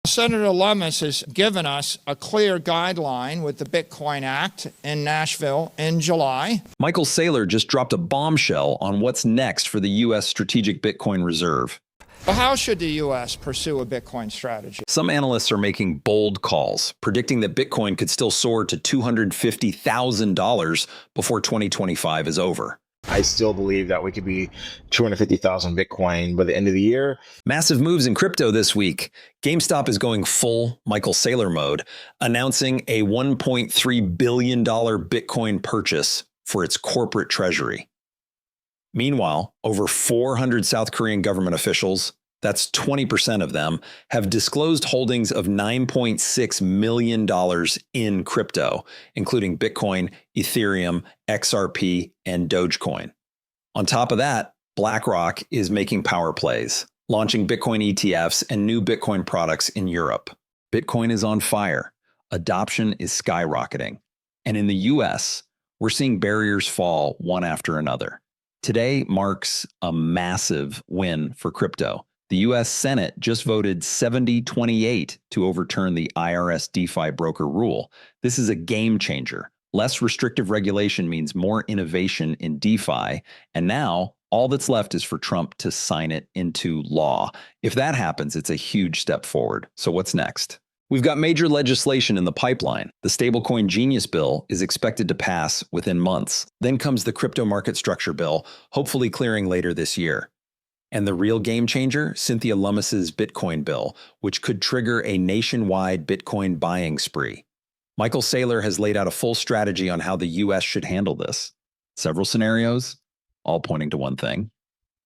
Senator Lummis has given us a clear guideline with the Bitcoin Act in Nashville in July. Michael Saylor just dropped a bombshell on what's next for the U.S. Strategic Bitcoin Reserve. But how should the U.S. pursue a Bitcoin strategy? Some analysts are making bold calls, predicting that Bitcoin could still soar to $250,000 before 2025 is over. I still believe that we could be 250,000 Bitcoin by the end of the year. Massive moves in crypto this week. GameStop is going full Michael Saylor mode, announcing a $1.3 billion Bitcoin purchase for its corporate treasury. Meanwhile, over 400 South Korean government officials, that's 20% of them, have disclosed holdings of $9.6 million in crypto, including Bitcoin, Ethereum, XRP, and Dogecoin. On top of that, BlackRock is making power plays, launching Bitcoin ETFs and new Bitcoin products in Europe. Bitcoin is on fire. Adoption is skyrocketing. And in the US, we're seeing barriers fall one after another. Today marks a massive win for crypto. The U.S. Senate just voted 70-28 to overturn the IRS DeFi broker rule. This is a game changer. Less restrictive regulation means more innovation in DeFi. And now all that's left is for Trump to sign it into law. If that happens, it's a huge step forward. So what's next? We've got major legislation in the pipeline. The Stablecoin Genius Bill is expected to pass within months. Then comes the Crypto Market Structure Bill, hopefully clearing later this year. And the real game changer, Cynthia Lummis's Bitcoin bill, which could trigger a nationwide Bitcoin buying spree. Michael Saylor has laid out a full strategy on how the U.S. should handle this. Several scenarios, all pointing to one thing.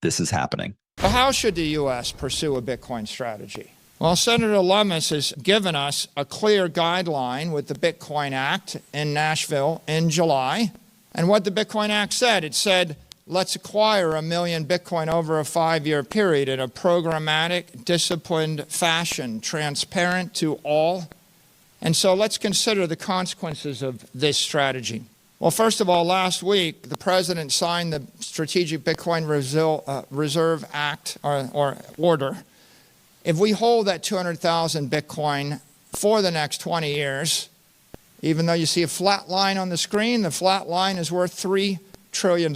This is happening. But how should the U.S. pursue a Bitcoin strategy? Well, Senator Lummis has given us a clear guideline with the Bitcoin Act in Nashville in July. And what the Bitcoin Act said, it said, let's acquire 1 million Bitcoin over a 5-year period in a programmatic, disciplined fashion, transparent to all. And so let's consider the consequences of this strategy. Well, first of all, last week, the president signed the Strategic Bitcoin Reserve Act or order. If we hold that 200,000 Bitcoin for the next 20 years, even though you see a flat line on the screen, the flat line is worth $3 trillion.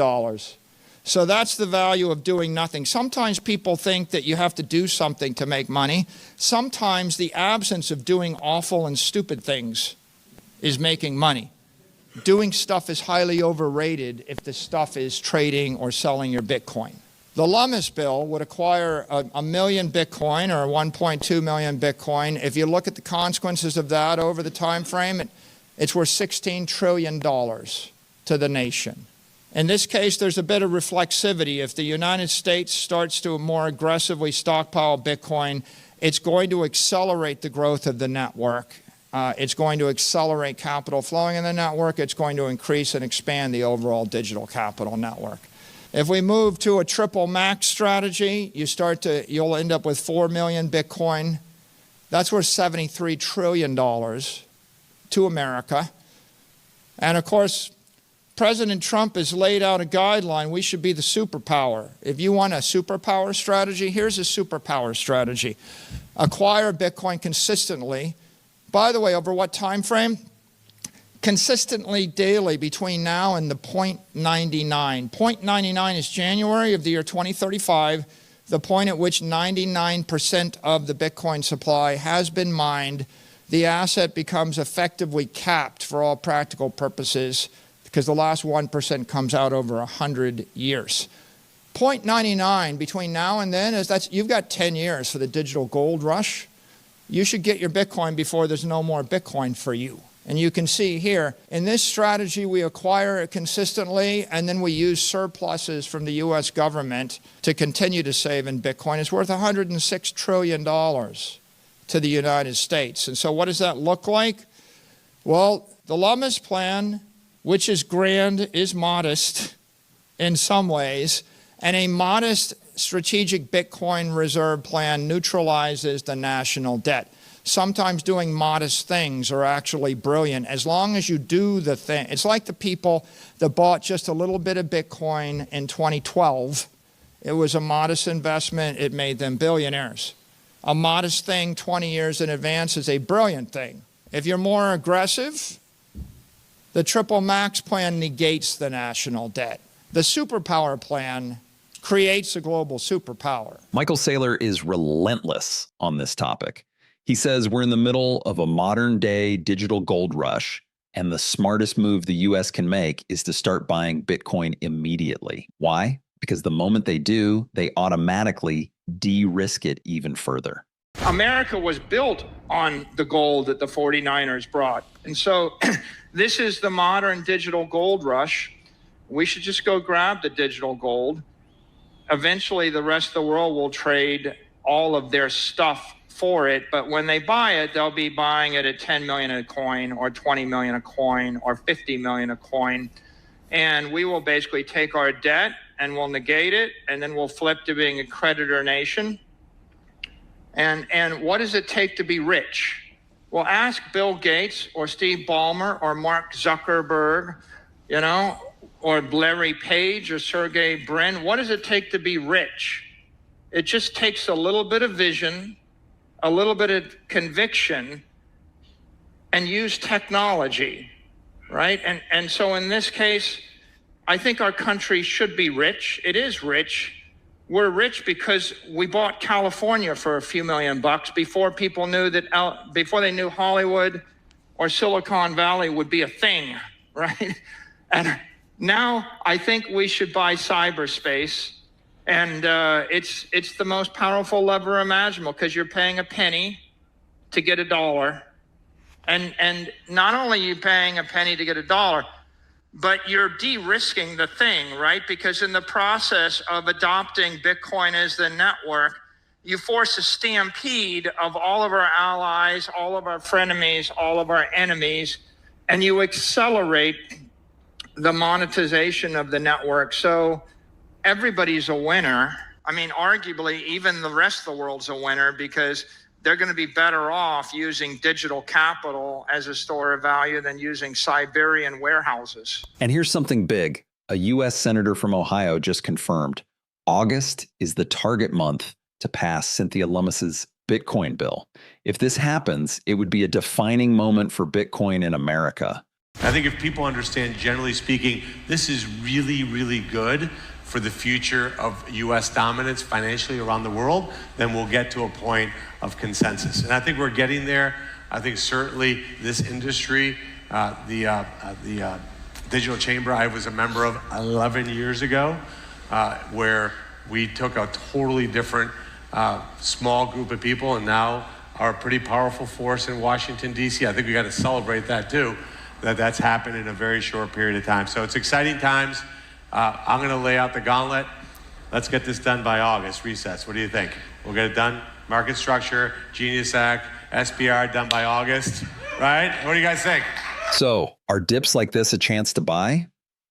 So that's the value of doing nothing. Sometimes people think that you have to do something to make money. Sometimes the absence of doing awful and stupid things is making money. Doing stuff is highly overrated if the stuff is trading or selling your Bitcoin. The Lummis bill would acquire a million Bitcoin or 1.2 million Bitcoin. If you look at the consequences of that over the time frame, it's worth $16 trillion to the nation. In this case, there's a bit of reflexivity. If the United States starts to more aggressively stockpile Bitcoin, it's going to accelerate the growth of the network. It's going to accelerate capital flowing in the network. It's going to increase and expand the overall digital capital network. If we move to a triple max strategy, you'll end up with 4 million Bitcoin. That's worth $73 trillion to America. And of course, President Trump has laid out a guideline. We should be the superpower. If you want a superpower strategy, here's a superpower strategy. Acquire Bitcoin consistently. By the way, over what time frame? Consistently daily between now and the 0.99. 0.99 is January of the year 2035, the point at which 99% of the Bitcoin supply has been mined. The asset becomes effectively capped for all practical purposes, because the last 1% comes out over 100 years. 0.99 between now and then you've got 10 years for the digital gold rush. You should get your Bitcoin before there's no more Bitcoin for you. And you can see here, in this strategy, we acquire it consistently, and then we use surpluses from the U.S. government to continue to save in Bitcoin. It's worth $106 trillion to the United States. And so what does that look like? Well, the Lummis plan, which is grand, is modest in some ways, and a modest strategic Bitcoin reserve plan neutralizes the national debt. Sometimes doing modest things are actually brilliant, as long as you do the thing. It's like the people that bought just a little bit of Bitcoin in 2012. It was a modest investment. It made them billionaires. A modest thing 20 years in advance is a brilliant thing. If you're more aggressive, the triple max plan negates the national debt. The superpower plan creates a global superpower. Michael Saylor is relentless on this topic. He says we're in the middle of a modern day digital gold rush, and the smartest move the US can make is to start buying Bitcoin immediately. Why? Because the moment they do, they automatically de-risk it even further. America was built on the gold that the 49ers brought. And so this is the modern digital gold rush. We should just go grab the digital gold. Eventually, the rest of the world will trade all of their stuff for it. But when they buy it, they'll be buying it at 10 million a coin or 20 million a coin or 50 million a coin. And we will basically take our debt and we'll negate it, and then we'll flip to being a creditor nation. And what does it take to be rich? Well, ask Bill Gates or Steve Ballmer or Mark Zuckerberg, or Larry Page or Sergey Brin. What does it take to be rich? It just takes a little bit of vision, a little bit of conviction, and use technology, right? And so in this case, I think our country should be rich. It is rich. We're rich because we bought California for a few $1 million before people knew before they knew Hollywood or Silicon Valley would be a thing, right? And now I think we should buy cyberspace, and it's the most powerful lever imaginable because you're paying a penny to get $1, and not only are you paying a penny to get $1, but you're de-risking the thing, right? Because in the process of adopting Bitcoin as the network, you force a stampede of all of our allies, all of our frenemies, all of our enemies, and you accelerate the monetization of the network. So everybody's a winner. I mean, arguably, even the rest of the world's a winner because they're going to be better off using digital capital as a store of value than using Siberian warehouses. And here's something big. A U.S. senator from Ohio just confirmed August is the target month to pass Cynthia Lummis's Bitcoin bill. If this happens, it would be a defining moment for Bitcoin in America. I think if people understand, generally speaking, this is really, really good for the future of U.S. dominance financially around the world, then we'll get to a point of consensus. And I think we're getting there. I think certainly this industry, the Digital Chamber I was a member of 11 years ago, where we took a totally different small group of people and now are a pretty powerful force in Washington, D.C. I think we got to celebrate that too, that's happened in a very short period of time. So it's exciting times. I'm going to lay out the gauntlet. Let's get this done by August, recess. What do you think? We'll get it done? Market structure, Genius Act, SBR done by August, right? What do you guys think? So are dips like this a chance to buy?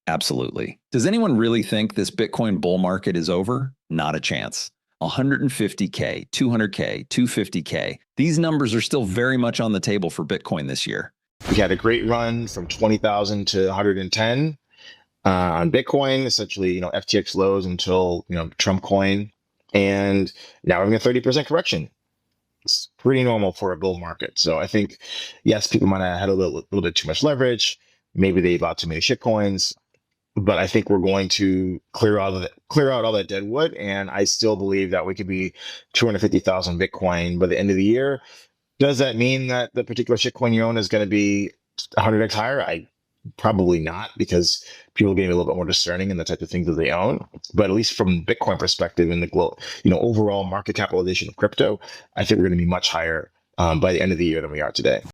Absolutely. Does anyone really think this Bitcoin bull market is over? Not a chance. 150K, 200K, 250K. These numbers are still very much on the table for Bitcoin this year. We had a great run from 20,000 to 110 on Bitcoin, essentially, FTX lows until, Trump coin. And now we're having a 30% correction. It's pretty normal for a bull market. So I think, yes, people might have had a little bit too much leverage. Maybe they bought too many shit coins. But I think we're going to clear out all that dead wood. And I still believe that we could be 250,000 Bitcoin by the end of the year. Does that mean that the particular shitcoin you own is going to be 100x higher? Probably not, because people are getting a little bit more discerning in the type of things that they own. But at least from Bitcoin perspective and the overall market capitalization of crypto, I think we're going to be much higher by the end of the year than we are today.